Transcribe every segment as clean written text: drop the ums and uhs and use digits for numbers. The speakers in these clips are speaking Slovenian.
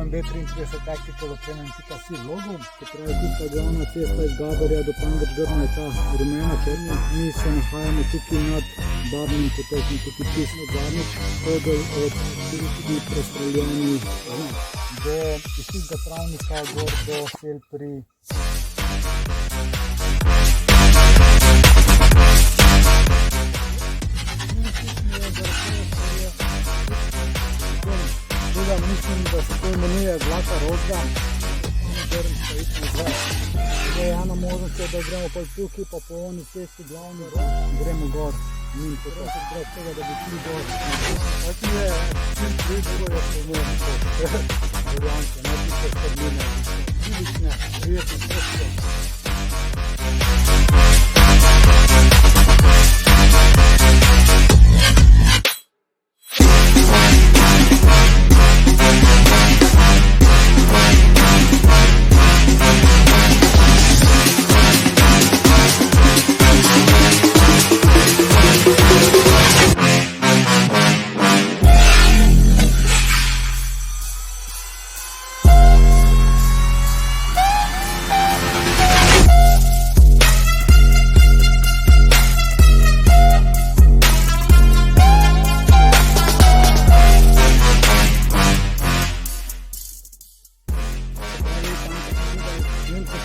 novem B33 Tactical opremljen.si vlogu. Se pravi, tista glavna cesta iz Gabarja do Pangrčgrma je ta rumena črna. Mi se nahajamo tukaj nad Babnim potokom, tukaj čisto zadnjič, hodil od tudi prestreljeni do istega travnika gor do sel pri mislim, da se to imenuje Zlata rozga. Zdaj je ena možnost, da gremo pa tukaj, pa po oni cesti glavni rok, gremo gor, njim potok, brez tega, da bi šli gor. Tako je, čim prišlo je pomoč, variante, ne tiste stadline, fizične, prijetne sredstvo.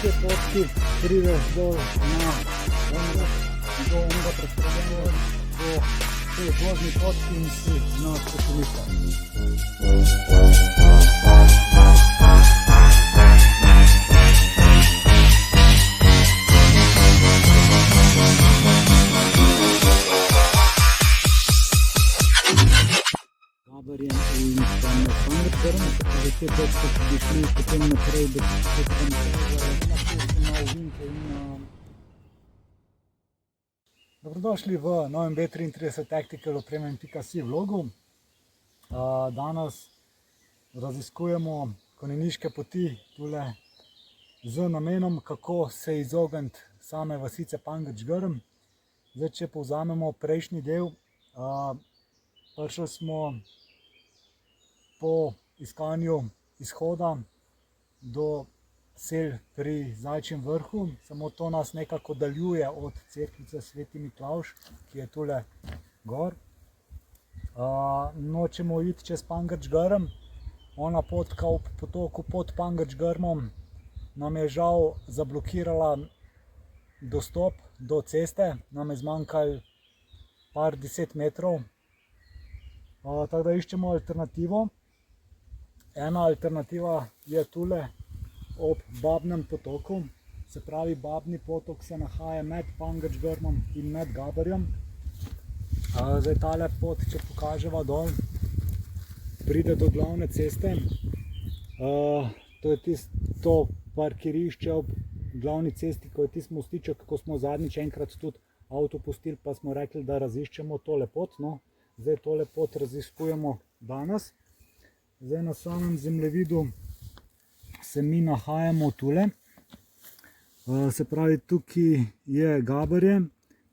Te potki prideš dol na do onega prestreljena do te vozni potki in si na Kočevnico. Gabarjem in tam na Pangrčgrmu, se pravi te potke, ki bi šli potem naprej do Dobrodošli v novem B33 Tactical opremljen.si vlogu. Danes raziskujemo konjeniške poti tule z namenom, kako se izogniti same vasice Pangrčgrm. Zdaj, če povzamemo prejšnji del, prišli smo po iskanju izhoda do sel pri Zajčjem vrhu, samo to nas nekako oddaljuje od cerkvice Sveti Miklavž, ki je tule gor. Nočemo iti čez Pangrčgrm, ona potka ob potoku pod Pangrčgrmom nam je žal zablokirala dostop do ceste, nam je zmanjkalo par 10 metrov, tako da iščemo alternativo. Ena alternativa je tule ob Babnem potoku, se pravi Babni potok se nahaja med Pangrčgrmom in med Gabarjem. Zdaj tale pot, če pokaževa dol, pride do glavne ceste. To je tisto parkirišče ob glavni cesti, ko je tisti mostiček, ko smo zadnjič enkrat tudi avto pustili, pa smo rekli, da raziščemo tole pot. No, zdaj tole pot raziskujemo danes. Zdaj na samem zemljevidu se mi nahajamo tule, se pravi tukaj je Gabarje,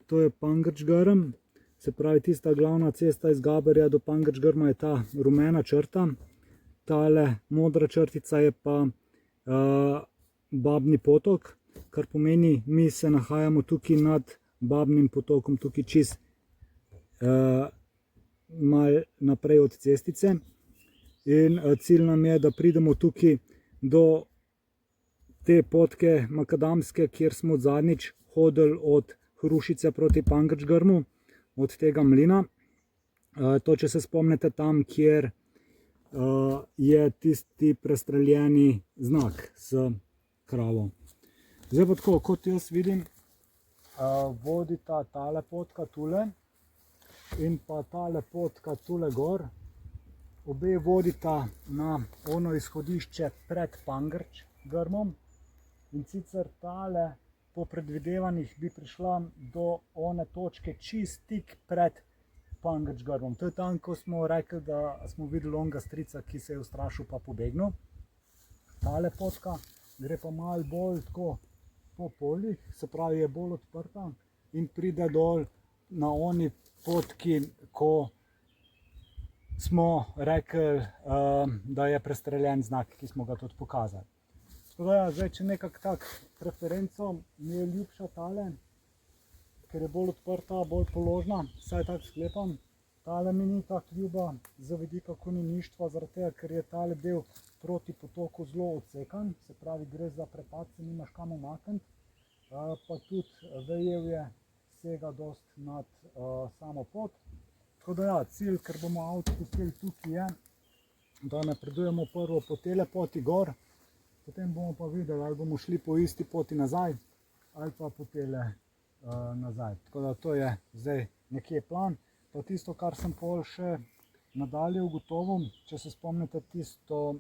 to je Pangrčgrm, se pravi tista glavna cesta iz Gabarja do Pangrčgrma je ta rumena črta, tale modra črtica je pa Babni potok, kar pomeni, mi se nahajamo tukaj nad Babnim potokom, tukaj čist malo naprej od cestice in cilj nam je, da pridemo tukaj do te potke makadamske, kjer smo zadnjič hodili od Hrušice proti Pangrčgrmu, od tega mlina. To, če se spomnite tam, kjer je tisti prestreljeni znak s kravo. Zdaj pa tako, kot jaz vidim, vodita tale potka tule in pa tale potka tule gor. Obe vodita na ono izhodišče pred Pangrčgrmom in sicer tale po predvidevanjih bi prišla do one točke čist tik pred Pangrčgrmom. To je tam, ko smo rekli, da smo videli onega strica, ki se je ustrašil pa pobegnil. Tale potka gre pa malo bolj tako po poljih, se pravi je bolj odprta in pride dol na oni potki, ko smo rekli, da je prestreljen znak, ki smo ga tudi pokazali. Tako da ja, zdaj, če nekako tak preferenco, mi je ljubša tale, ker je bolj odprta, bolj položna, saj tako sklepam. Tale mi ni tako ljuba z vidika konjeništva, zaradi tega, ker je tale del proti potoku zelo odsekan, se pravi, gre za prepad, se nimaš kam umakniti, pa tudi vejevje sega dost nad samo pot. Tako da ja, cilj, ker bomo avto pustili tukaj, je, da napredujemo prvo po tele poti gor, potem bomo pa videli, ali bomo šli po isti poti nazaj, ali pa po tele nazaj. Tako da to je zdaj nekje plan. Pa tisto, kar sem pol še nadalje ugotovil, če se spomnite tisto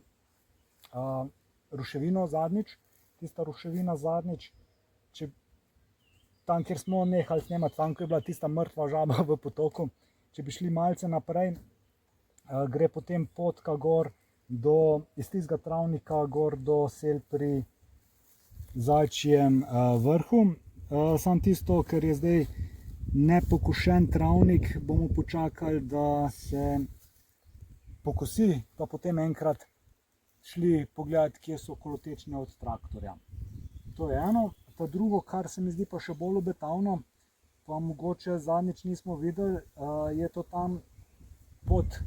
ruševino zadnjič, tista ruševina zadnjič, tam, kjer smo nehali snemati, tam, ko je bila tista mrtva žaba v potoku, če bi šli malce naprej, gre potem potka gor iz tistega travnika gor do sel pri Zajčjem vrhu. Samo tisto, ker je zdaj nepokošen travnik, bomo počakali, da se pokosi, pa potem enkrat šli pogledati, kje so kolotečne od traktorja. To je eno. Pa drugo, kar se mi zdi pa še bolj obetavno, pa mogoče zadnjič nismo videli, je to tam pod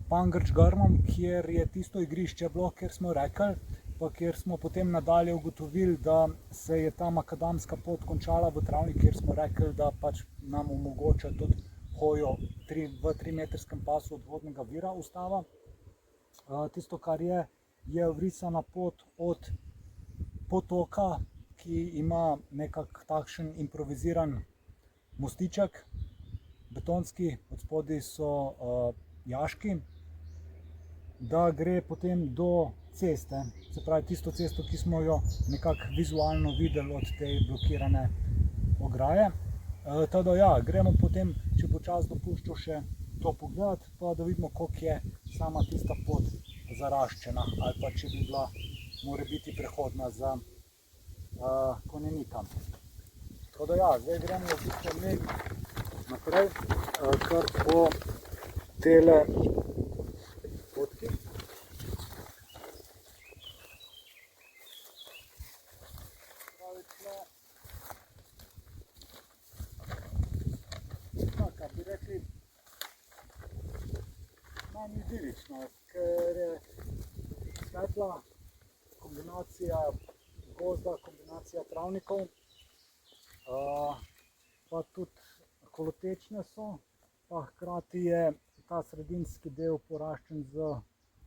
Pangrč-Grmom, kjer je tisto igrišče bilo, kjer smo rekli, pa kjer smo potem nadalje ugotovili, da se je ta makadamska pot končala v travnik, kjer smo rekli, da pač nam omogoča tudi hojo v 3-metrskem pasu od vodnega vira ustava. Tisto, kar je vrisana pot od potoka, ki ima nekak takšen improviziran mostiček, betonski, od spodaj so jaški, da gre potem do ceste, se pravi tisto cesto, ki smo jo nekako vizualno videli od te blokirane ograje. Tako da ja, gremo potem, če bo čas dopuščal, še to pogledati, pa da vidimo, koliko je sama tista pot zaraščena, ali pa če bi bila morebiti prehodna za konjenika. Tako da ja, zdaj gremo v bistvu naprej, kar po tele potki. Taka, bi rekli, manj idilično, ker je svetla kombinacija gozda, kombinacija travnikov, pa tudi kolotečne so, pa hkrati je ta sredinski del poraščen z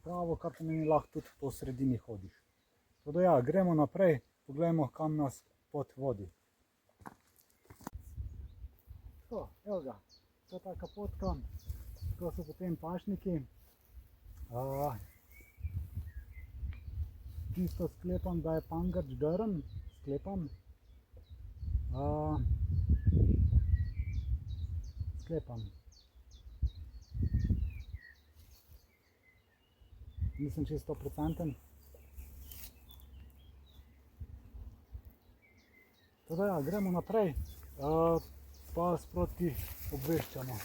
travo, kar pomeni, lahko tudi po sredini hodiš. Tako da ja, gremo naprej, pogledajmo, kam nas pot vodi. Tako, evo ga, to je taka potka, to so potem pašniki. Tisto sklepam, da je Pangrč-Grm, sklepam. Nisem čisto 100%. Tako da ja, gremo naprej, pa sproti obveščamo.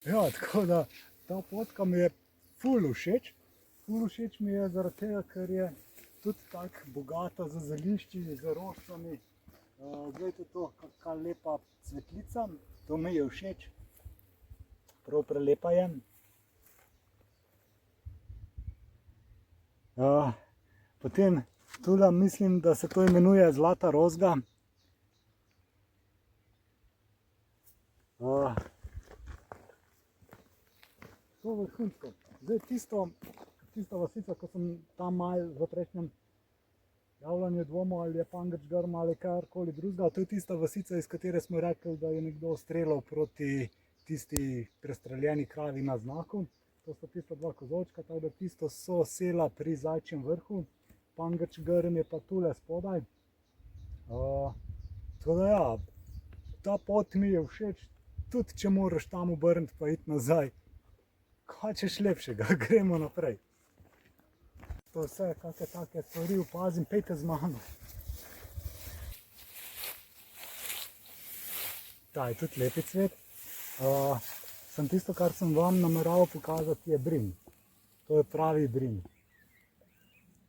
Ja, tako da ta potka mi je ful všeč. Ful všeč mi je zaradi tega, ker je tudi tako bogata z zelišči, z rožicami. Glejte to, kakšna lepa cvetlica, to mi je všeč. Prav prelepa je. Potem tule mislim, da se to imenuje Zlata rozga. To vrhunsko. Zdaj tista vasica, ko sem tam malo v prejšnjem javljanju dvomil, ali je Pangrč-Grm ali karkoli drugega, to je tista vasica, iz katere smo rekli, da je nekdo streljal proti tisti prestreljeni kravi na znaku. To sta tista dva kozolčka, tako da tisto so sela pri Zajčjem vrhu. Pangrč-Grm je pa tule spodaj. Tako da ja, ta pot mi je všeč, tudi če moraš tam obrniti pa iti nazaj. Kaj češ lepšega, gremo naprej. To vse, kakšne take stvari opazim, pejte z mano. Ta je tudi lepi cvet. Sem tisto, kar sem vam nameraval pokazati, je brin. To je pravi brin.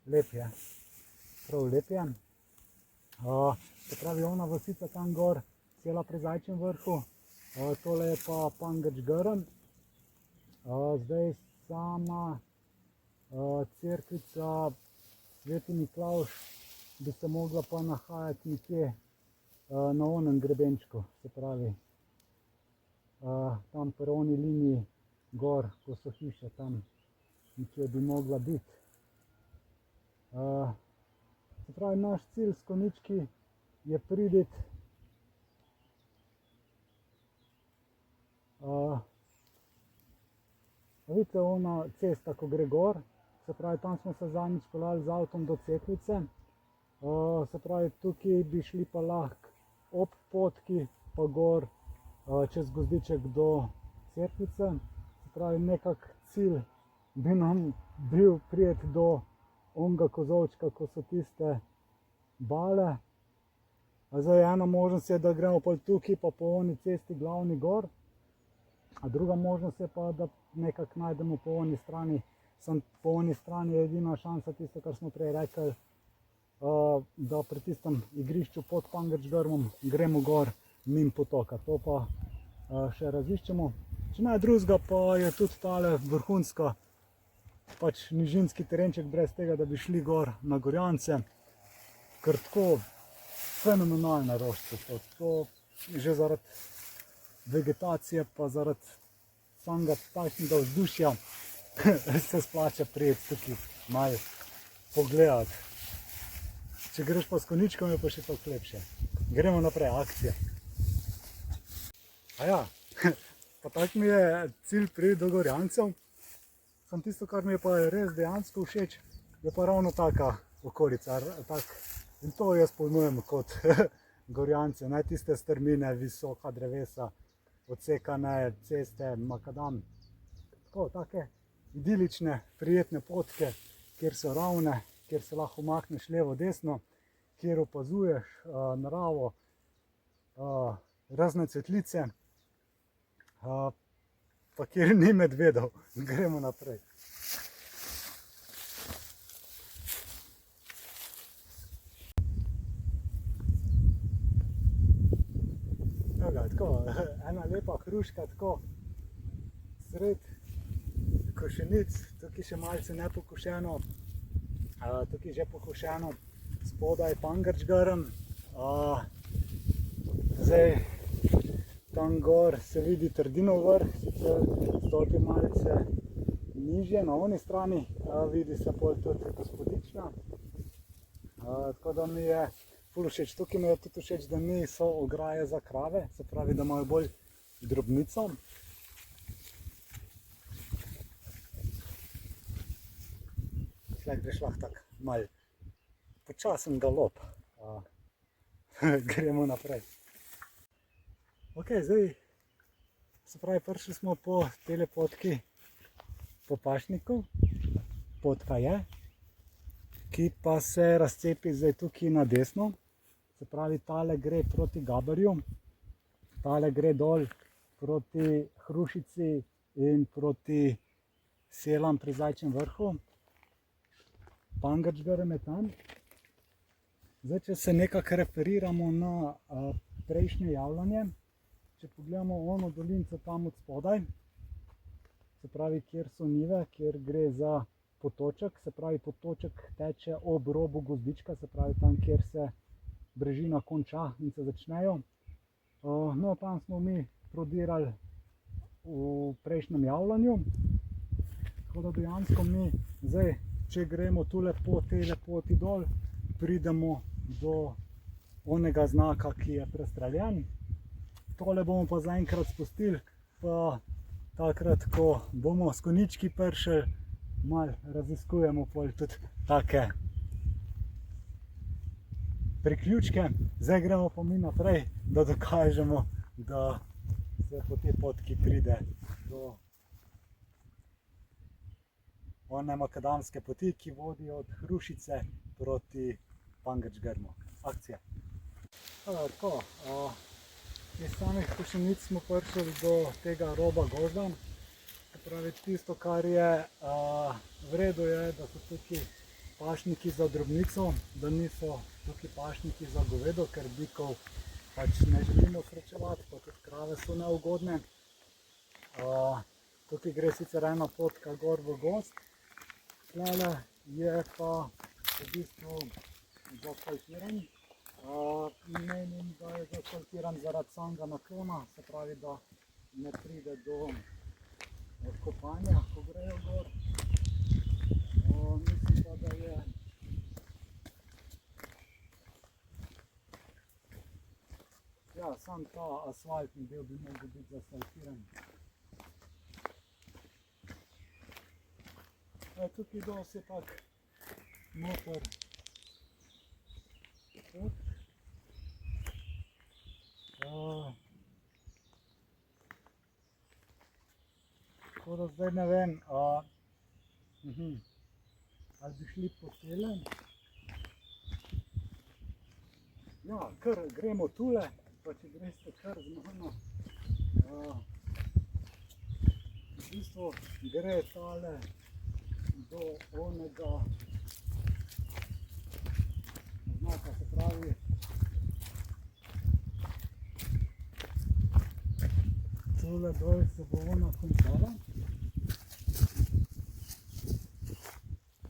Lep je. Prav lep je. Se pravi, ona vasica tam gor, cela pri Zajčjem vrhu. Tole je pa Pangrč grm. Zdaj sama cerkvica Sveti Miklavž bi se mogla pa nahajati nekje na onem grebenčku, se pravi tam pri oni liniji gor, ko so hiše, tam nekje bi mogla biti. Se pravi, naš cilj s konjički je priti vidite ona cesta, ko gre gor, se pravi, tam smo se zadnjič peljali z avtom do Cekvice. Se pravi, tukaj bi šli pa lahko ob potki pa gor čez gozdiček do Cerkvice. Se pravi, nekak cilj bi nam bil priti do onega kozolčka, ko so tiste bale. Zdaj ena možnost je, da gremo pa tukaj pa po oni cesti glavni gor. A druga možnost je pa, da nekako najdemo po oni strani. Samo po oni strani je edina šansa tisto, kar smo prej rekli, da pri tistem igrišču pod Pangrč grmom gremo gor mimo potoka. To pa še raziščemo. Če ne drugega, pa je tudi tale vrhunska pač nižinski terenček brez tega, da bi šli gor na Gorjance. Ker tako fenomenalne rožice so. To že zaradi vegetacije pa zaradi samega takšnega vzdušja se splača priti tukaj malo pogledati. Če greš pa s konjičkom, je pa še toliko lepše. Gremo naprej, akcija. Aja, pa tak mi je cilj priti do Gorjancev. Samo tisto, kar mi je pa res dejansko všeč, je pa ravno taka okolica. In to jaz pojmujem kot Gorjance, ne tiste strmine, visoka drevesa, odsekane ceste, makadam. Tako, take idilične, prijetne potke, kjer so ravne, kjer se lahko umakneš levo, desno, kjer opazuješ naravo, razne cvetlice, pa kjer ni medvedov. Gremo naprej. Tako, ena lepa hruška, tako sred košenic, tukaj še malce nepokošeno, tukaj že pokošeno, spodaj Pangrč grm. Zdaj tam gor se vidi Trdinov vrh, sicer stolpi malce nižje, na oni strani vidi se pol tudi Gospodična. Tako da mi je ful všeč. Tukaj mi je tudi všeč, da niso ograje za krave, se pravi, da imajo bolj drobnico. Tleh greš lahko tak malo počasen galop. Gremo naprej. Ok, zdaj se pravi, prišli smo po tele potki po pašniku. Potka je, ki pa se razcepi zdaj tukaj na desno. Se pravi, tale gre proti Gaberju, tale gre dol proti Hrušici in proti Selam pri Zajčjem vrhu. Pangrč grm je tam. Zdaj, če se nekako referiramo na prejšnje javljanje, če pogledamo ono dolinco tam od spodaj, se pravi, kjer so njive, kjer gre za potoček, se pravi, potoček teče ob robu gozdička, se pravi, tam, kjer se brežina konča in se začnejo. No, tam smo mi prodirali v prejšnjem javljanju, tako da dejansko mi zdaj, če gremo tule po tele poti dol, pridemo do onega znaka, ki je prestreljen. Tole bomo pa zaenkrat spustili, pa takrat, ko bomo s konjički prišli, malo raziskujemo pol tudi take priključke. Zdaj gremo pa mi naprej, da dokažemo, da se po tej potki pride do one makadamske poti, ki vodi od Hrušice proti Pangrč grmu. Akcija. Tako, Iz samih Košenic smo prišli do tega roba gozda. Se pravi, tisto, kar je v redu, je, da so tukaj pašniki za drobnico, da niso tukaj pašniki za govedo, ker bikov pač ne želimo srečevati, pa tudi krave so neugodne. Tukaj gre sicer ena potka gor v gozd, tlele je pa v bistvu zaasfaltiran. Menim, da je zaasfaltiran zaradi samega naklona, se pravi, da ne pride do kopanja, ko grejo gor. Mislim pa, da je sam ta asfaltni del bi mogel biti zaasfaltiran. Tukaj dol se tak noter pot. Tako da zdaj ne vem, ali bi šli po celem. Ja, kar gremo tule, pa če greste kar z mano. V bistvu gre tale do onega znaka, se pravi, tole dol se bo ona končala.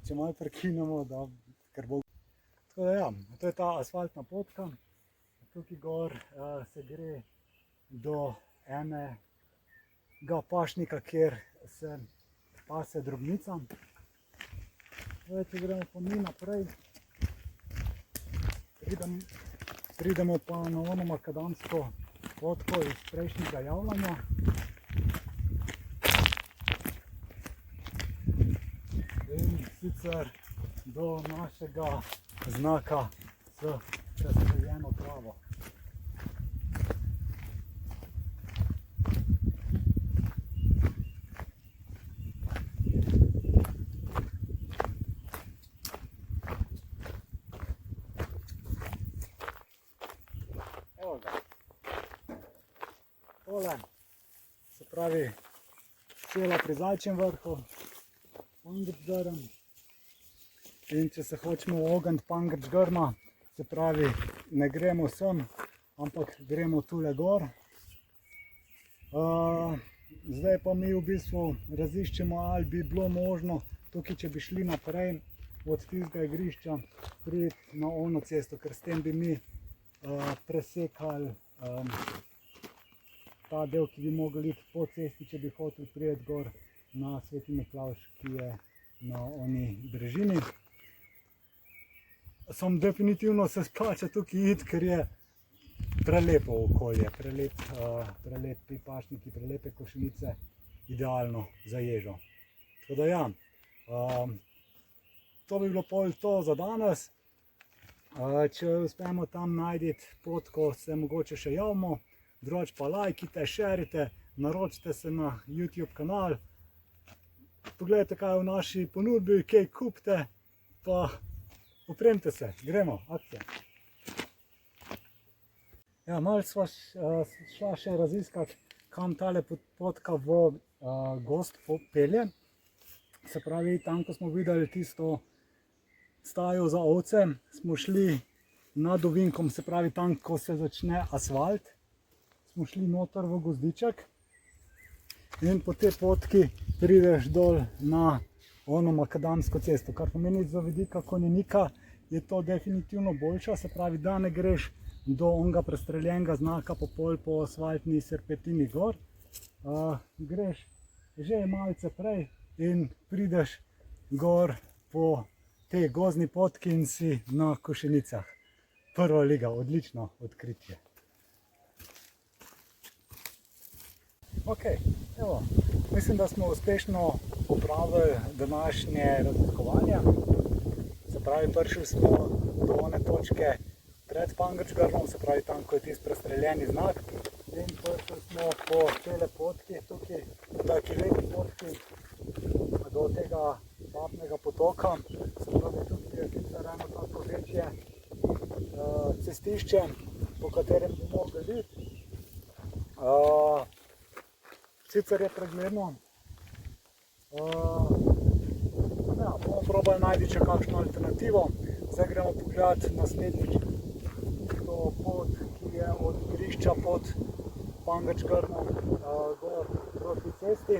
Če malo prekinemo, ker bo... Tako da ja, to je ta asfaltna potka. Tukaj gor se gre do enega pašnika, kjer se pase drobnica. Zdaj, če gremo pa mi naprej, pridemo pa na ono makadamsko potko iz prejšnjega javljanja. In sicer do našega znaka s prestreljeno travo. Evo ga. Tole se pravi cela pri Zajčjem vrhu, Pangrčgrm. In če se hočemo ogniti Pangrčgrma, se pravi, ne gremo sem, ampak gremo tule gor. Zdaj pa mi v bistvu raziščemo, ali bi bilo možno tukaj, če bi šli naprej od tistega igrišča, priti na ono cesto, ker s tem bi mi presekali ta del, ki bi mogli iti po cesti, če bi hoteli priti gor na Sveti Miklavž, ki je na oni brežini. Definitivno se splača tukaj iti, ker je prelepo okolje, prelepi pašniki, prelepe Košenice, idealno za ježo. Tako da ja, to bi bilo pol to za danes. Če uspemo tam najti potko, se mogoče še javimo. Drugače pa lajkite, šerite, naročite se na YouTube kanal. Pogledajte, kaj je v naši ponudbi, kaj kupite, pa opremite se, gremo, akcija. Ja, malo sva šla še raziskati, kam tale potka v gozd pelje. Se pravi, tam, ko smo videli tisto stajo za ovce, smo šli nad ovinkom, se pravi tam, ko se začne asfalt. Smo šli noter v gozdiček in po tej potki prideš dol na ono makadamsko cesto, kar pomeni z vidika konjenika je to definitivno boljša, se pravi, da ne greš do onega prestreljenega znaka po asfaltni serpentini gor, greš že malce prej in prideš gor po tej gozdni potki in si na Košenicah. Prva liga, odlično odkritje. Ok, evo, mislim, da smo uspešno opravili današnje raziskovanje. Se pravi, prišli smo do one točke pred Pangrčgrmom, se pravi tam, ko je tisti prestreljeni znak. In prišli smo po cele potki, tukaj, taki lepi potki, do tega Babnega potoka. Se pravi, tukaj je sicer eno tako večje cestišče, po katerem bi mogli iti. Sicer je pregledno. Ja, bomo probali najti še kakšno alternativo. Zdaj gremo pogledati naslednjič to pot, ki je od igrišča pod Pangrčgrmom gor proti cesti.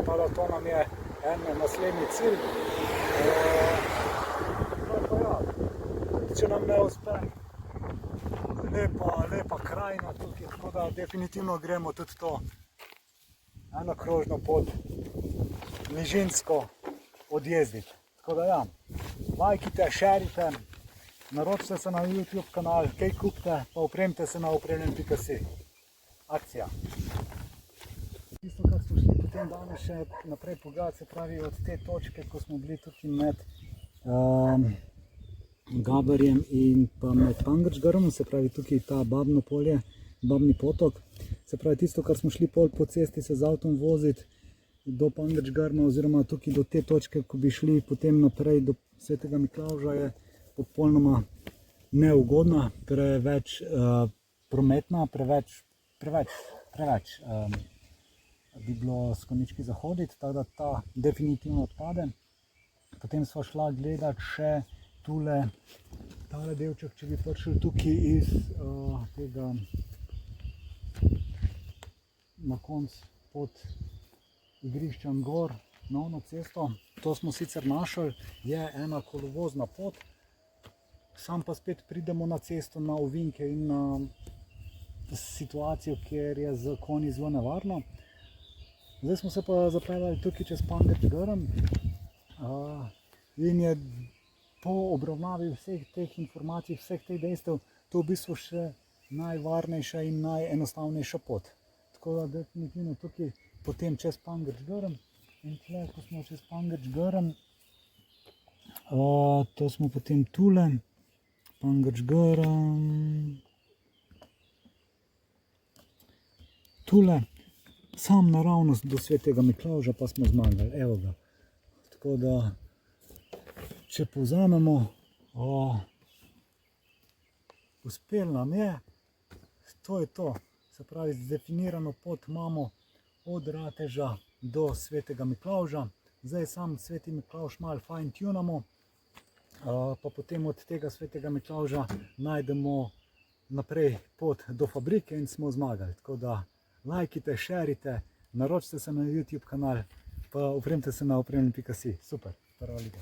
Tada to nam je en naslednji cilj. Pa ja, če nam ne uspe, lepa krajina tukaj, tako da definitivno gremo tudi to eno krožno pot nižinsko odjezditi. Tako da ja, lajkite, šerite, naročite se na YouTube kanal, kaj kupite, pa opremite se na opremljen.si. Akcija! Tisto, kar smo šli potem danes še naprej pogledati, se pravi od te točke, ko smo bili tukaj med Gabarjem in pa med Pangrčgrmom, se pravi tukaj ta Babno polje, Babni potok. Se pravi tisto, kar smo šli pol po cesti se z avtom voziti do Pangrčgrma oziroma tukaj do te točke, ko bi šli potem naprej do Svetega Miklavža, je popolnoma neugodna, preveč prometna, preveč bi bilo s konjički zahoditi, tako da ta definitivno odpade. Potem sva šla gledati še tale delček, če bi prišel tukaj iz tega na konc pod igriščem gor na ono cesto. To smo sicer našli, je ena kolovozna pot, sam pa spet pridemo na cesto, na ovinke in na situacijo, kjer je z konji zelo nevarno. Zdaj smo se pa zapeljali tukaj čez Pangrčgrm in je po obravnavi vseh teh informacij, vseh teh dejstev, to v bistvu še najvarnejša in najenostavnejša pot. Tako da definitivno tukaj potem čez Pangrčgrm in tle, ko smo čez Pangrčgrm, to smo potem tule, Pangrčgrm, tule, sam naravnost do Svetega Miklavža pa smo zmagali, evo ga. Tako da, če povzamemo, uspelo nam je, to je to. Se pravi, definirano pot imamo od Rateža do Svetega Miklavža. Zdaj sam Sveti Miklavž malo fine tunamo, pa potem od tega Svetega Miklavža najdemo naprej pot do fabrike in smo zmagali. Tako da, lajkite, šerite, naročite se na YouTube kanal, pa opremite se na opremljen.si. Super, prva liga.